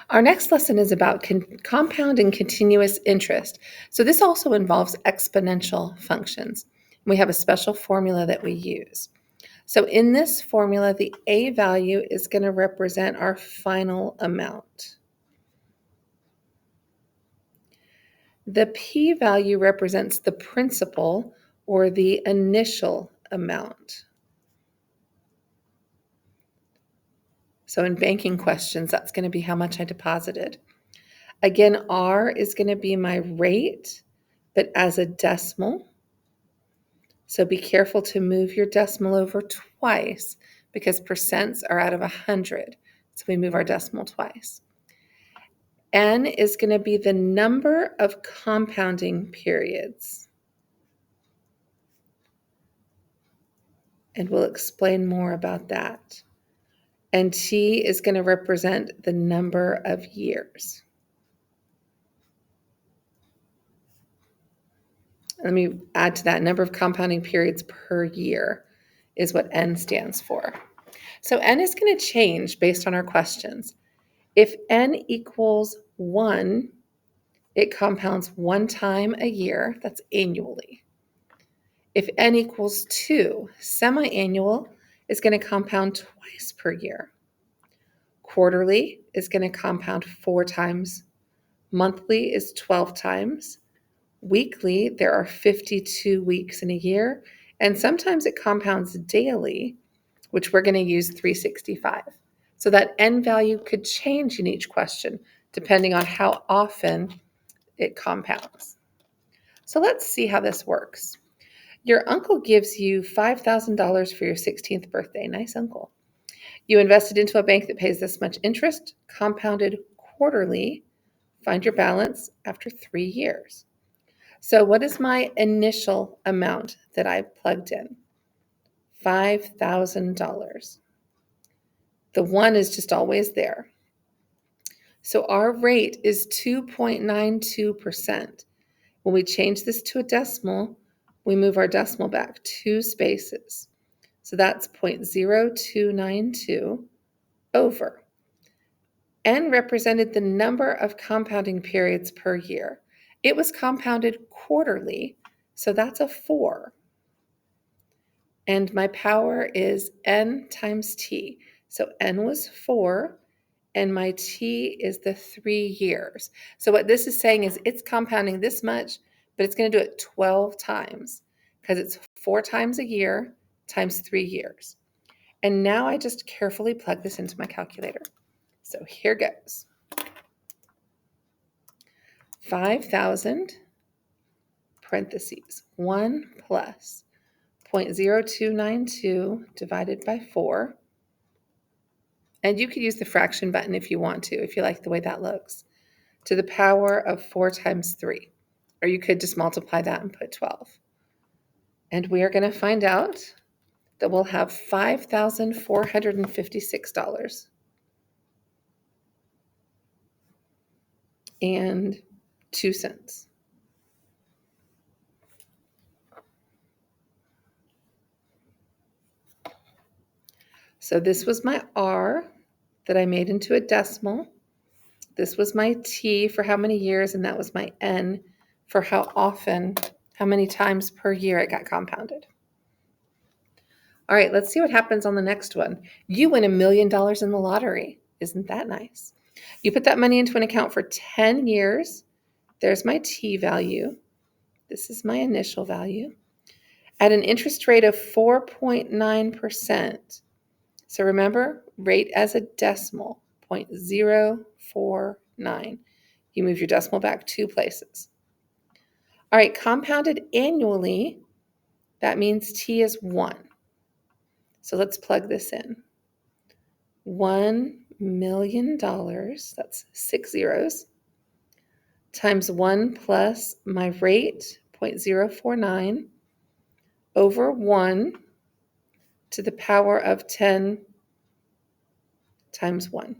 Our next lesson is about compound and continuous interest. So this also involves exponential functions. We have a special formula that we use. So in this formula, the a value is going to represent our final amount. The p value represents the principal or the initial amount. So in banking questions, that's going to be how much I deposited. Again, R is going to be my rate, but as a decimal. So be careful to move your decimal over twice because percents are out of 100. So we move our decimal twice. N is going to be the number of compounding periods. And we'll explain more about that. And T is going to represent the number of years. Let me add to that, number of compounding periods per year is what N stands for. So N is going to change based on our questions. If N equals 1, it compounds one time a year, that's annually. If N equals 2, semi-annual is going to compound twice per year. Quarterly is going to compound 4 times. Monthly is 12 times. Weekly, there are 52 weeks in a year, and sometimes it compounds daily, which we're going to use 365. So that N value could change in each question depending on how often it compounds. So let's see how this works. Your uncle gives you $5,000 for your 16th birthday. Nice uncle. You invested into a bank that pays this much interest, compounded quarterly. Find your balance after 3 years. So what is my initial amount that I plugged in? $5,000. The 1 is just always there. So our rate is 2.92%. When we change this to a decimal, we move our decimal back 2 spaces. So that's 0.0292 over. N represented the number of compounding periods per year. It was compounded quarterly, so that's a 4. And my power is N times T. So N was 4, and my T is the 3 years. So what this is saying is it's compounding this much, but it's going to do it 12 times because it's 4 times a year times 3 years. And now I just carefully plug this into my calculator. So here goes. 5,000 parentheses 1 plus 0.0292 divided by 4. And you could use the fraction button if you want to, if you like the way that looks, to the power of 4 times 3. Or you could just multiply that and put 12. And we are going to find out that we'll have $5,456 and 2 cents. So this was my R that I made into a decimal. This was my T for how many years, and that was my N for how often, how many times per year it got compounded. All right, let's see what happens on the next one. You win $1 million in the lottery. Isn't that nice? You put that money into an account for 10 years. There's my T value. This is my initial value. At an interest rate of 4.9%. So remember, rate as a decimal, 0.049. You move your decimal back 2 places. All right, compounded annually, that means T is 1. So let's plug this in. $1 million, that's 6 zeros, times 1 plus my rate, 0.049, over 1 to the power of 10 times 1.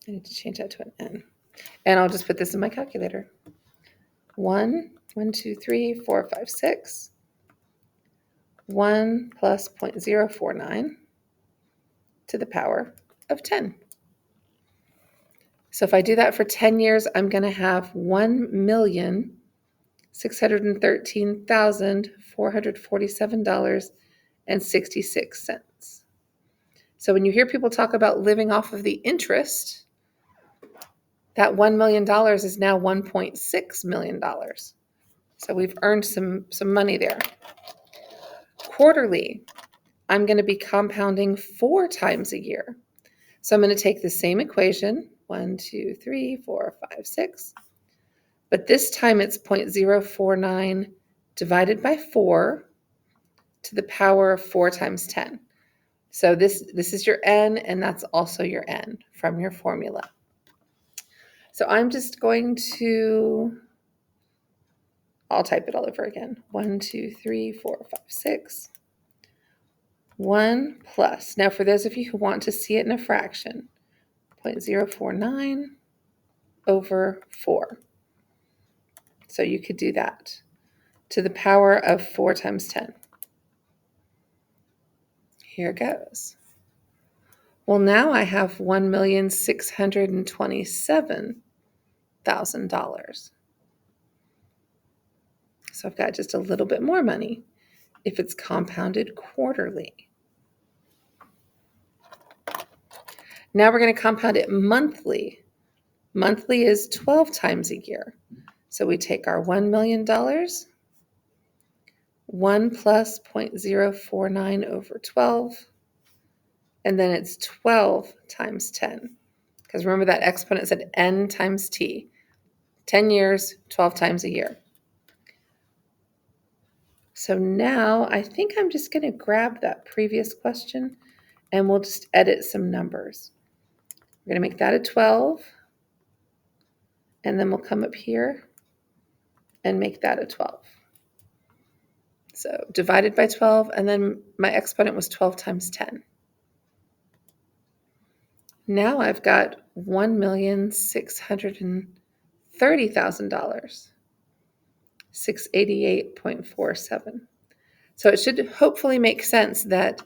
I need to change that to an N. And I'll just put this in my calculator. 1, 2, 3, 4, 5, 6. 1 plus 0.049 to the power of 10. So if I do that for 10 years, I'm going to have $1,613,447.66. So when you hear people talk about living off of the interest, that $1 million is now $1.6 million. So we've earned some money there. Quarterly, I'm going to be compounding 4 times a year. So I'm going to take the same equation, 1, 2, 3, 4, 5, 6. But this time it's 0.049 divided by 4 to the power of 4 times 10. So this is your n, and that's also your n from your formula. So I'm just going to, I'll type it all over again. 1, 2, 3, 4, 5, 6. 1 plus, now for those of you who want to see it in a fraction, 0.049 over 4. So you could do that to the power of 4 times 10. Here goes. Well, now I have $1,627,000. So I've got just a little bit more money if it's compounded quarterly. Now we're going to compound it monthly. Monthly is 12 times a year. So we take our $1 million, 1 plus 0.049 over 12, and then it's 12 times 10. Because remember that exponent said n times t. 10 years, 12 times a year. So now I think I'm just going to grab that previous question and we'll just edit some numbers. We're going to make that a 12. And then we'll come up here and make that a 12. So divided by 12, and then my exponent was 12 times 10. Now I've got $1,630,000, 688.47. So it should hopefully make sense that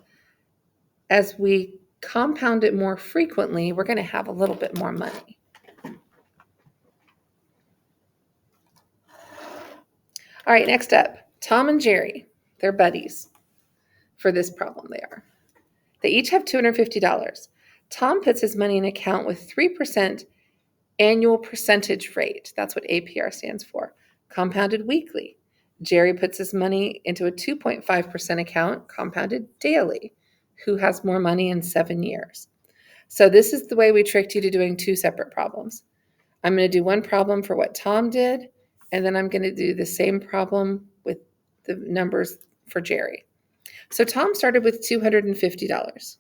as we compound it more frequently, we're going to have a little bit more money. All right, next up, Tom and Jerry. They're buddies for this problem. They each have $250. Tom puts his money in an account with 3% annual percentage rate. That's what APR stands for, compounded weekly. Jerry puts his money into a 2.5% account, compounded daily. Who has more money in 7 years? So this is the way we tricked you to doing 2 separate problems. I'm going to do one problem for what Tom did, and then I'm going to do the same problem with the numbers for Jerry. So Tom started with $250.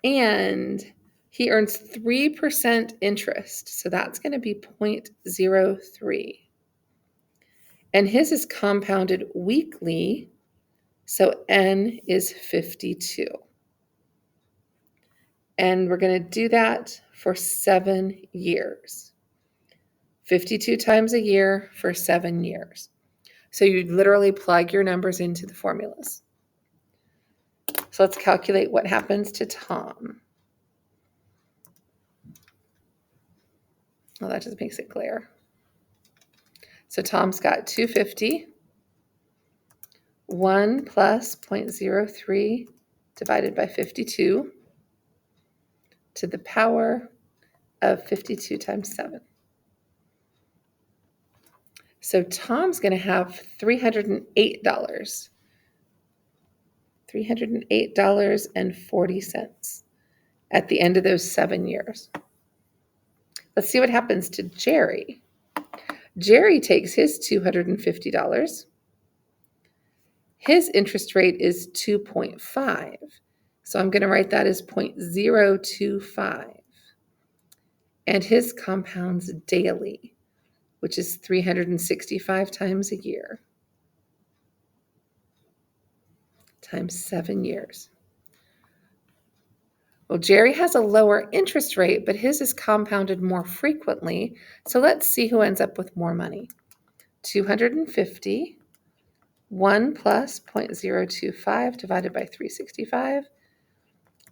And he earns 3% interest. So that's going to be 0.03. And his is compounded weekly. So n is 52. And we're going to do that for 7 years. 52 times a year for 7 years. So you literally plug your numbers into the formulas. So let's calculate what happens to Tom. Well, that just makes it clear. So Tom's got 250. 1 plus 0.03 divided by 52 to the power of 52 times 7. So Tom's going to have $308. $308.40 at the end of those 7 years. Let's see what happens to Jerry. Jerry takes his $250. His interest rate is 2.5. So I'm going to write that as 0.025. And his compounds daily, which is 365 times a year, times 7 years. Well, Jerry has a lower interest rate, but his is compounded more frequently. So let's see who ends up with more money. 250 1 plus 0.025 divided by 365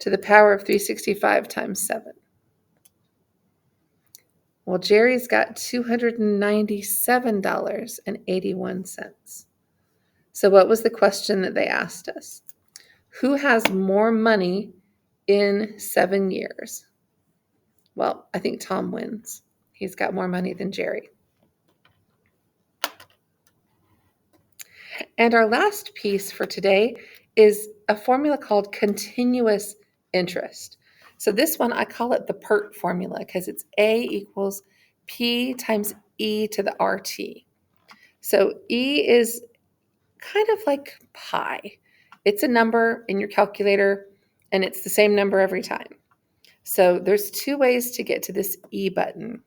to the power of 365 times 7. Well, Jerry's got $297.81. So what was the question that they asked us? Who has more money in 7 years? Well, I think Tom wins. He's got more money than Jerry. And our last piece for today is a formula called continuous interest. So this one, I call it the PERT formula because it's A equals P times E to the RT. So E is kind of like pi. It's a number in your calculator, and it's the same number every time. So there's 2 ways to get to this E button.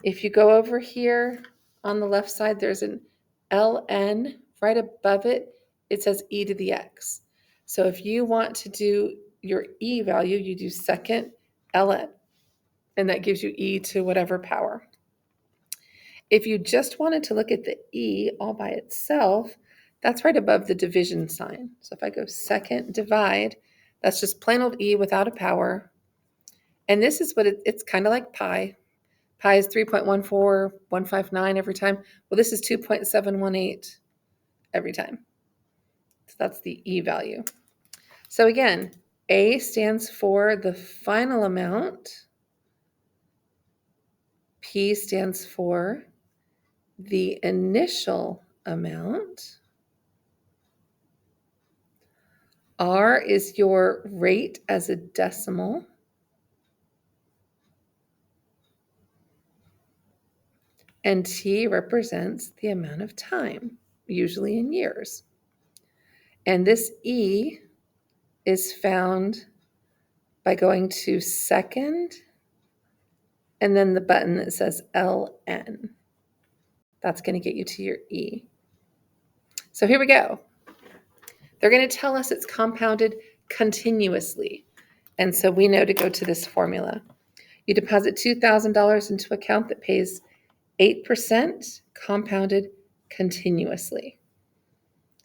If you go over here on the left side, there's an ln. Right above it, it says e to the x. So if you want to do your E value, you do second ln, and that gives you e to whatever power. If you just wanted to look at the E all by itself, that's right above the division sign. So if I go second divide, that's just plain old E without a power. And this is what it's kind of like pi. Pi is 3.14159 every time. Well, this is 2.718 every time. So that's the E value. So again, A stands for the final amount. P stands for the initial amount. R is your rate as a decimal. And T represents the amount of time, usually in years. And this E is found by going to second and then the button that says LN. That's going to get you to your E. So here we go. They're going to tell us it's compounded continuously. And so we know to go to this formula. You deposit $2,000 into an account that pays 8% compounded continuously.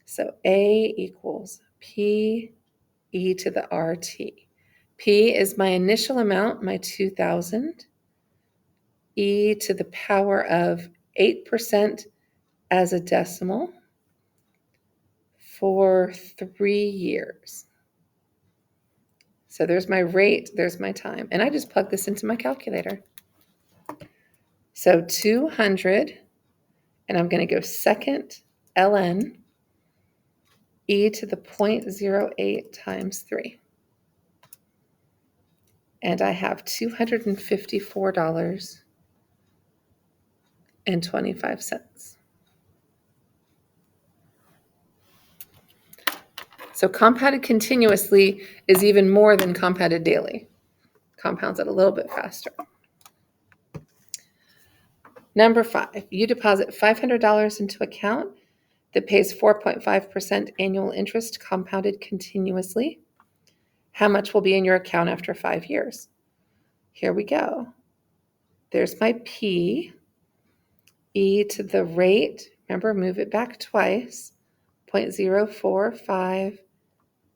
So A equals P E to the RT. P is my initial amount, my 2,000. E to the power of 8% as a decimal for 3 years. So there's my rate, there's my time. And I just plug this into my calculator. So 200, and I'm going to go second ln e to the 0.08 times 3. And I have $254.25. So compounded continuously is even more than compounded daily. Compounds it a little bit faster. Number 5, you deposit $500 into an account that pays 4.5% annual interest compounded continuously. How much will be in your account after 5 years? Here we go. There's my P, E to the rate, remember, move it back twice, 0.045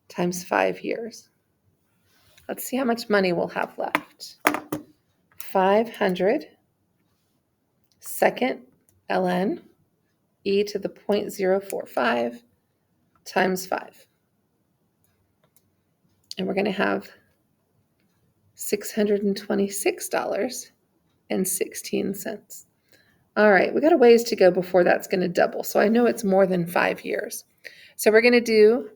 times 5 years. Let's see how much money we'll have left. 500, second ln, e to the 0.045 times 5. And we're going to have $626.16. All right, we got a ways to go before that's going to double. So I know it's more than 5 years. So we're going to do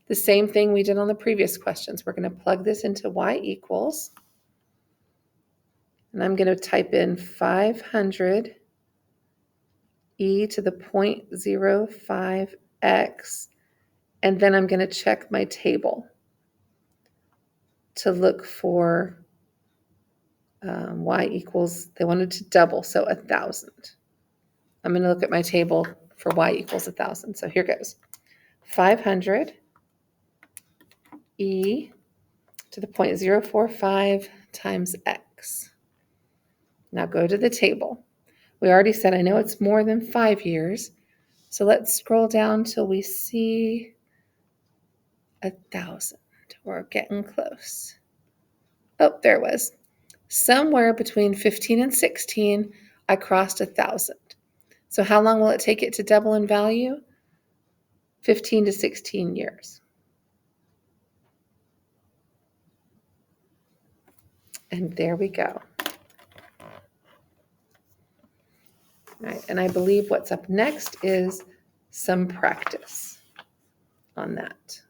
the same thing we did on the previous questions. We're going to plug this into y equals, and I'm going to type in 500 e to the 0.05x, and then I'm going to check my table to look for y equals, they wanted to double, so 1,000. I'm going to look at my table for y equals 1,000. So here goes. 500 e to the 0.045 times x. Now go to the table. We already said I know it's more than 5 years, So let's scroll down till we see 1,000. We're getting close. Oh, there it was. Somewhere between 15 and 16, I crossed 1,000. So how long will it take it to double in value? 15 to 16 years. And there we go. All right, and I believe what's up next is some practice on that.